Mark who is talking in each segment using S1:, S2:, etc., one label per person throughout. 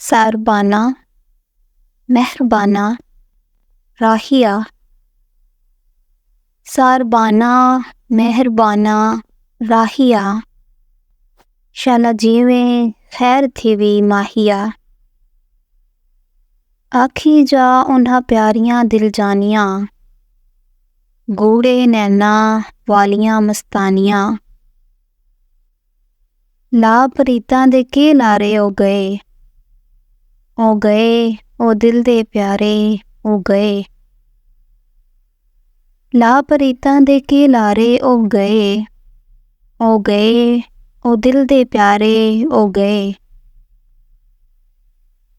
S1: सारबाना, मेहरबाना, राहिया। सारबाना, मेहरबाना, राहिया। शाला जीवें खैर थीवी माहिया। आखी जा उन्हां प्यारियां दिल जानियां, गूड़े नैना वालियां मस्तानियां। ला परीतां दे के लारे ओ गए, ओ दिल दे प्यारे ओ गए। ला परीतां दे के लारे ओ गए, ओ दिल दे प्यारे ओ गए।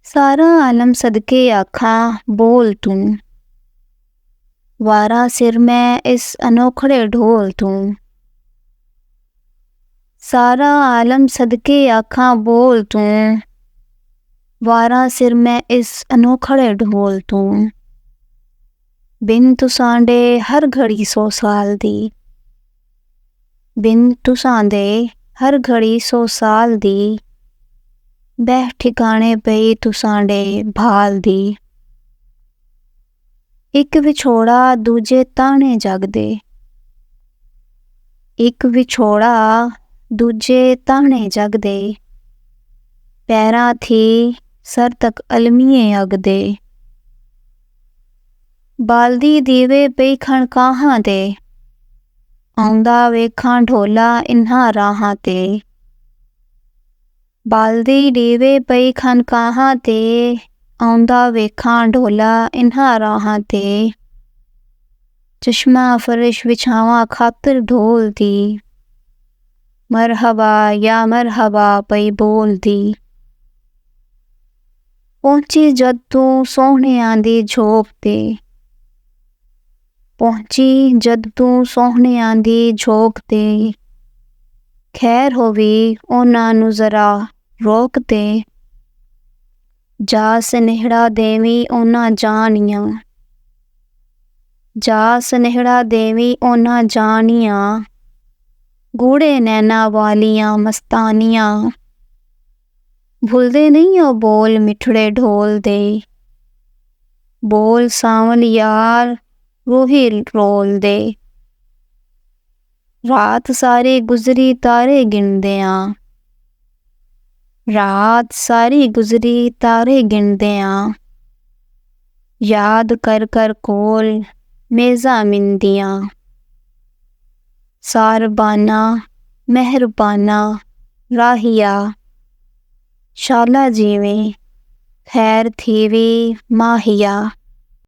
S1: सारा आलम सदके आखां बोल तू, वारा सिर मैं इस अनोखड़े ढोल तू। सारा आलम सदके आखां बोल तू, वारा सिर मैं इस अनोखड़े ढोल तू। बिन तुसां दे हर घड़ी 100 साल दी, बिन तुसां दे हर घड़ी 100 साल दी। बह ठिकाने पई तुसां दे भाल दी। एक विछोड़ा दूजे ताने जगदे, एक विछोड़ा दूजे ताने जगदे। पैरां थी सर तक अलमिए अगदे। बालदी दीवे पई खणकाहां ते, आउंदा वेखां ढोला इन्हां राहां ते। बालदी दीवे पई खणकाहां ते, आउंदा वेखां ढोला इन्हां राहां ते। चश्मा फर्श विछावां खातिर ढोल दी, मरहबा या मरहबा पई बोल दी। पहुंची जद तू सोहणियां दी झोप ते, पहुंची जद तू सोहणियां दी झोप ते। खैर होवी उन्हां नू जरा रोक ते, जा सनेहड़ा देवी उन्हां जानियां, जा सनेहड़ा देवी उन्हां जानियां। गूड़े नैना वालियां मस्तानियां, भुलदे नहीं ओ बोल मिठड़े ढोल दे। बोल सावल यार रूही रोल दे। रात सारी गुजरी तारे गिनदियां, रात सारी गुजरी तारे गिनदियां। याद कर कर कोल मेज़ां मिनदियां। सारबाना, मेहरबाना, राहिया। शाला जीवें खैर थीवी माहिया।